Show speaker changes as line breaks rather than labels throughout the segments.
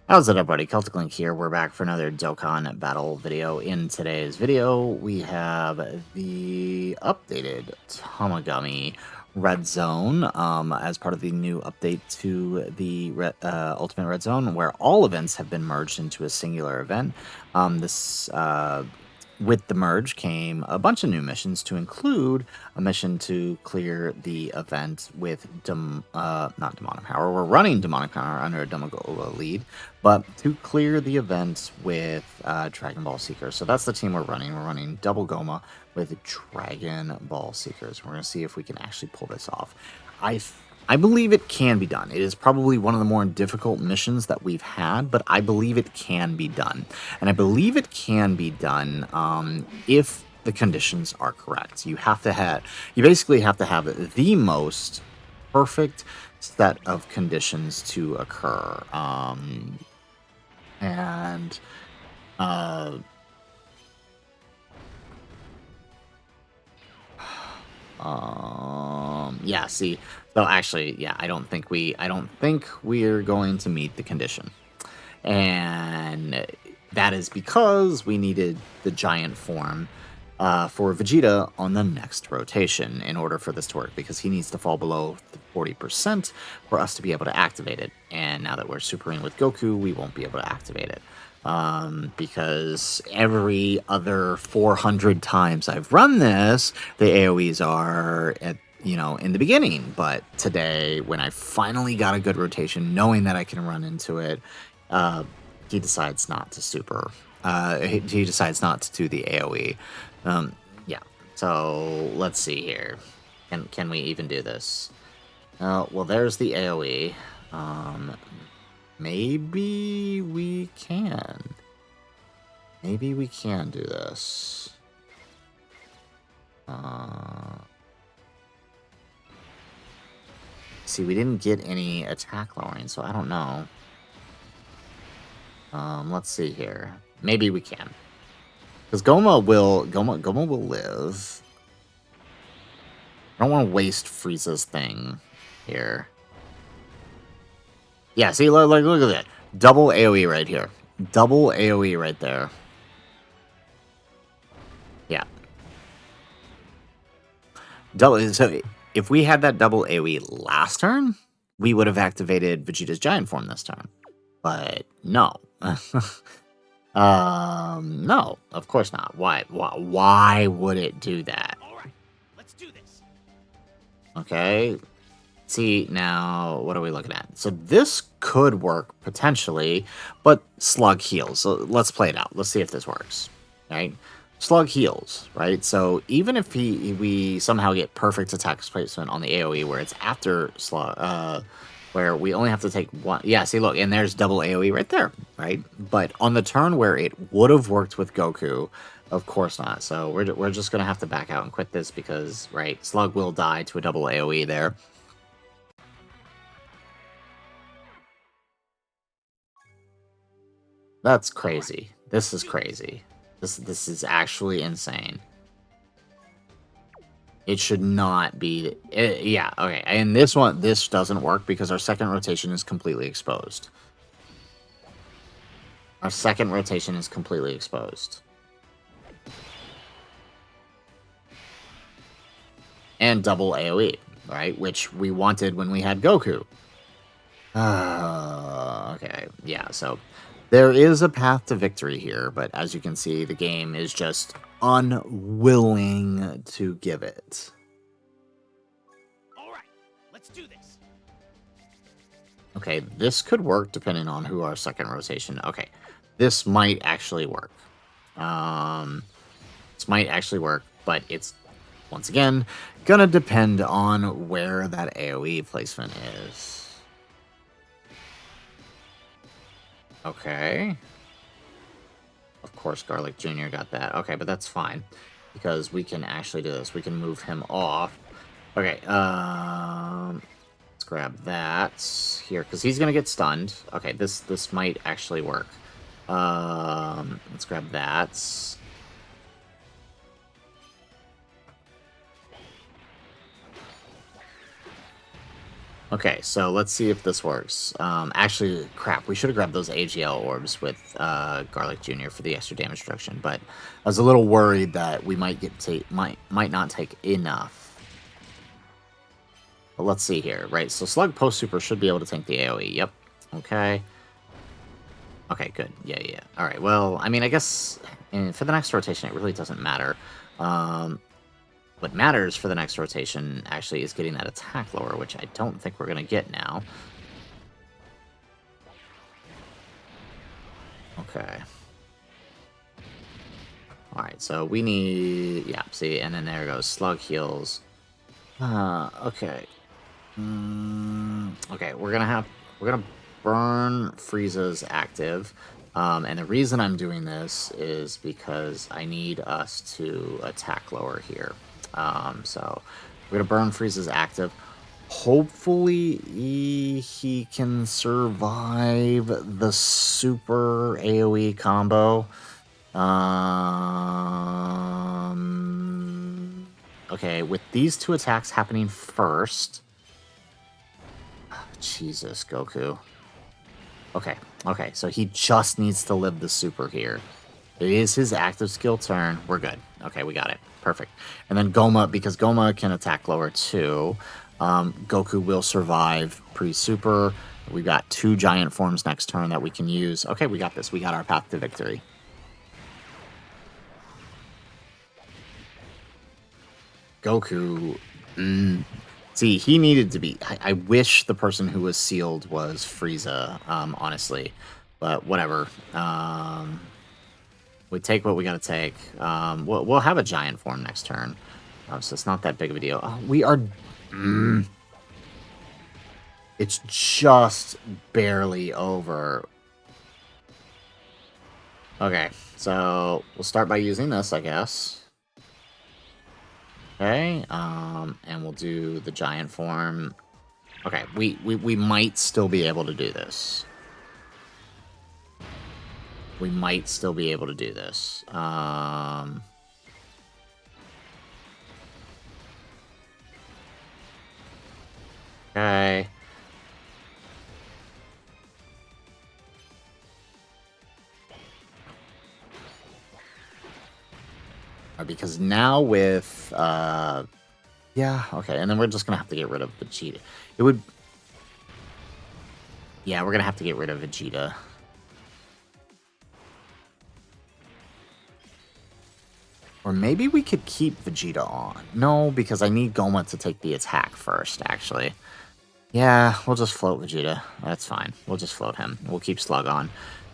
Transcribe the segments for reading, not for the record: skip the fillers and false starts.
How's it everybody? Celtic Link here. We're back for another Dokkan Battle video. In today's video, we have the updated Tamagami Red Zone as part of the new update to the Ultimate Red Zone, where all events have been merged into a singular event. With the merge came a bunch of new missions, to include a mission to clear the event with not Demonic Power. We're running Demonic Power under a Demagola lead, but to clear the event with Dragon Ball Seekers. So that's the team we're running. We're running Double Goma with Dragon Ball Seekers. We're going to see if we can actually pull this off. I believe it can be done. It is probably one of the more difficult missions that we've had, but I believe it can be done. And I believe it can be done if the conditions are correct. You basically have to have the most perfect set of conditions to occur. Yeah, see, so actually, yeah, I don't think we're going to meet the condition. And that is because we needed the giant form for Vegeta on the next rotation in order for this to work, because he needs to fall below the 40% for us to be able to activate it. And now that we're supering with Goku, we won't be able to activate it. Because every other 400 times I've run this, the AoEs are at, in the beginning. But today, when I finally got a good rotation, knowing that I can run into it, he decides not to super. He decides not to do the AoE. Yeah. So let's see here. Can we even do this? Well, there's the AoE. Maybe we can. Maybe we can do this. See, we didn't get any attack lowering, so I don't know. Let's see here. Maybe we can. Because Goma will live. I don't want to waste Frieza's thing here. Yeah, see, look at that. Double AoE right here. Double AoE right there. Yeah. So if we had that double AoE last turn, we would have activated Vegeta's giant form this turn. But no. No, of course not. Why would it do that?
All right, let's do this.
Okay. See, now, what are we looking at? So this could work, potentially, but Slug heals. So let's play it out. Let's see if this works, right? Slug heals, right? So even if we somehow get perfect attack placement on the AoE, where it's after Slug, where we only have to take one. Yeah, see, look, and there's double AoE right there, right? But on the turn where it would have worked with Goku, of course not. So we're just going to have to back out and quit this because, right, Slug will die to a double AoE there. That's crazy. This is crazy. This is actually insane. It should not be. Yeah, okay. And this doesn't work because our second rotation is completely exposed. Our second rotation is completely exposed. And double AoE, right? Which we wanted when we had Goku. Okay, yeah, so there is a path to victory here, but as you can see, the game is just unwilling to give it.
All right, let's do this.
Okay, this could work depending on who our second rotation. Okay, this might actually work. This might actually work, but it's, once again, gonna depend on where that AoE placement is. Okay. Of course, Garlic Jr. got that. Okay, but that's fine, because we can actually do this. We can move him off. Okay, let's grab that here, because he's going to get stunned. Okay, this might actually work. Let's grab that. Okay, so let's see if this works. Actually, crap, we should have grabbed those AGL orbs with Garlic Jr. for the extra damage reduction, but I was a little worried that we might not take enough. But let's see here, right? So Slug Post Super should be able to tank the AoE. Yep. Okay. Okay, good. Yeah, yeah. All right. Well, I mean, I guess for the next rotation, it really doesn't matter. What matters for the next rotation actually is getting that attack lower, which I don't think we're going to get now. Okay. All right, so we need, yeah, see, and then there goes Slug heals. Okay. Okay, we're gonna burn Frieza's active. And the reason I'm doing this is because I need us to attack lower here. So we're gonna burn Frieza's active. Hopefully he can survive the super AoE combo. Okay, with these two attacks happening first. Jesus, Goku. Okay, okay, so he just needs to live the super here. It is his active skill turn. We're good. Okay, we got it. Perfect. And then Goma, because Goma can attack lower too, Goku will survive pre-super. We've got 2 giant forms next turn that we can use. Okay, we got this. We got our path to victory. Goku, see, he needed to be. I wish the person who was sealed was Frieza, honestly, but whatever. We take what we gotta take. We'll have a giant form next turn, so it's not that big of a deal. Oh, we are. It's just barely over. Okay, so we'll start by using this, I guess. Okay, and we'll do the giant form. Okay, we might still be able to do this. We might still be able to do this. Okay. Because now with, yeah, okay, and then we're just gonna have to get rid of Vegeta. It would, yeah, we're gonna have to get rid of Vegeta. Or maybe we could keep Vegeta on. No, because I need Goma to take the attack first, actually. Yeah, we'll just float Vegeta. That's fine. We'll just float him. We'll keep Slug on.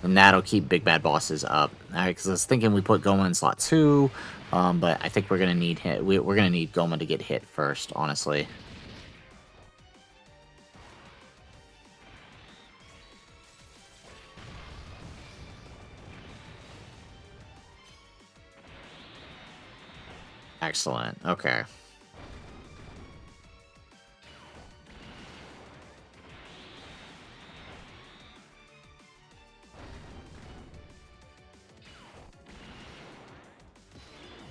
And that'll keep Big Bad Bosses up. Alright, because I was thinking we put Goma in slot 2, but I think we're going to need hit. We're going to need Goma to get hit first, honestly. Excellent. Okay.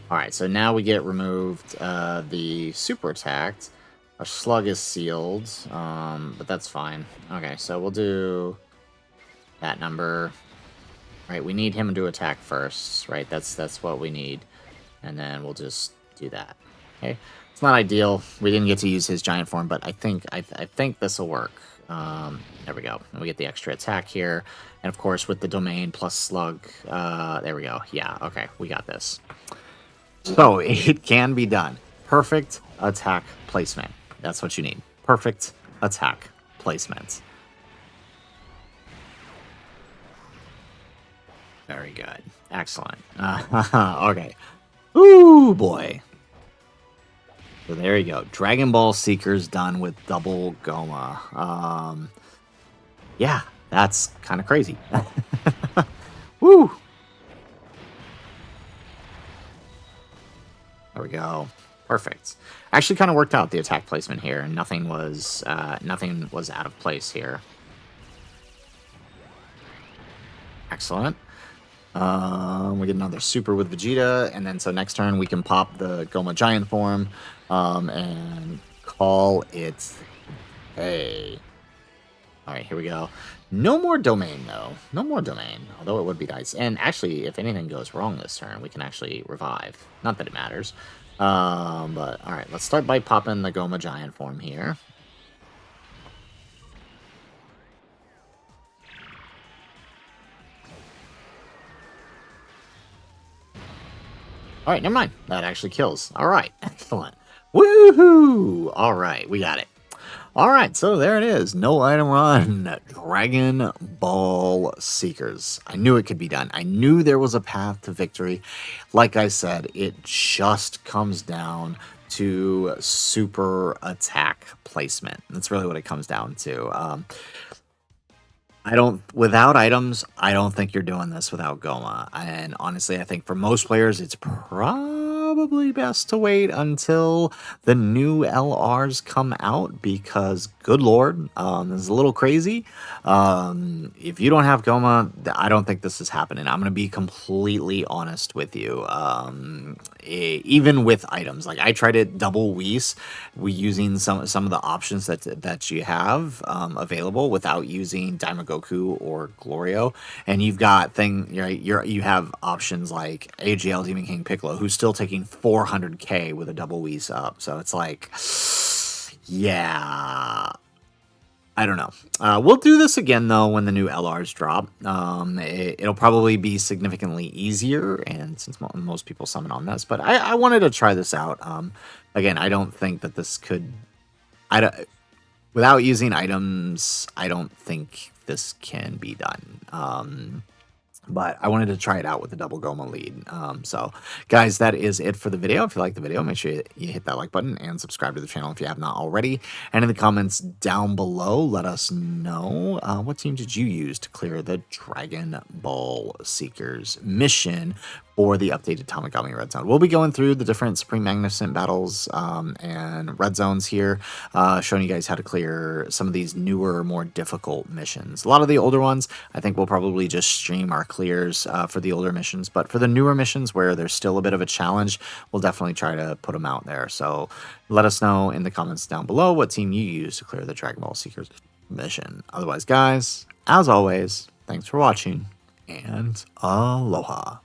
Alright, so now we get removed the super attacked. Our Slug is sealed, but that's fine. Okay, so we'll do that number. Right, we need him to attack first, right? That's what we need. And then we'll just do that. Okay. It's not ideal. We didn't get to use his giant form, but I think this will work. There we go. And we get the extra attack here. And of course with the domain plus slug, there we go. Yeah, okay, we got this. So it can be done. Perfect attack placement. That's what you need. Perfect attack placement. Very good. Excellent. Okay. Ooh, boy. So there you go. Dragon Ball Seeker's done with double Goma. Yeah, that's kind of crazy. Woo! There we go. Perfect. Actually kind of worked out the attack placement here, and nothing was out of place here. Excellent. We get another super with Vegeta, and then so next turn we can pop the Goma Giant form, and call it Okay. All right, here we go. No more domain, though. No more domain, although it would be nice. And actually, if anything goes wrong this turn, we can actually revive. Not that it matters. But all right, let's start by popping the Goma Giant form here. All right, never mind. That actually kills. All right, excellent. Woohoo! All right, we got it. All right, so there it is. No item run. Dragon Ball Seekers. I knew it could be done. I knew there was a path to victory. Like I said, it just comes down to super attack placement. That's really what it comes down to. Without items, I don't think you're doing this without Goma. And honestly, I think for most players, it's probably best to wait until the new LRs come out because, good lord, this is a little crazy. If you don't have Goma, I don't think this is happening. I'm going to be completely honest with you. Even with items, like I tried to double Whis, using some of the options that you have available without using Daima Goku or Glorio, and you've got you have options like AGL Demon King Piccolo, who's still taking 400k with a double Whis up. So it's like, yeah. I don't know. We'll do this again, though, when the new LRs drop. It'll probably be significantly easier, and since most people summon on this, but I wanted to try this out. Again, I don't think that this could... without using items, I don't think this can be done. But I wanted to try it out with the double Goma lead. So, guys, that is it for the video. If you like the video, make sure you hit that like button and subscribe to the channel if you have not already. And in the comments down below, let us know what team did you use to clear the Dragon Ball Seekers mission for the updated Tamagami Red Zone. We'll be going through the different Supreme Magnificent battles and Red Zones here, showing you guys how to clear some of these newer, more difficult missions. A lot of the older ones, I think we'll probably just stream our clears for the older missions, but for the newer missions where there's still a bit of a challenge, we'll definitely try to put them out there. So let us know in the comments down below what team you use to clear the Dragon Ball Seekers mission. Otherwise, guys, as always, thanks for watching, and aloha.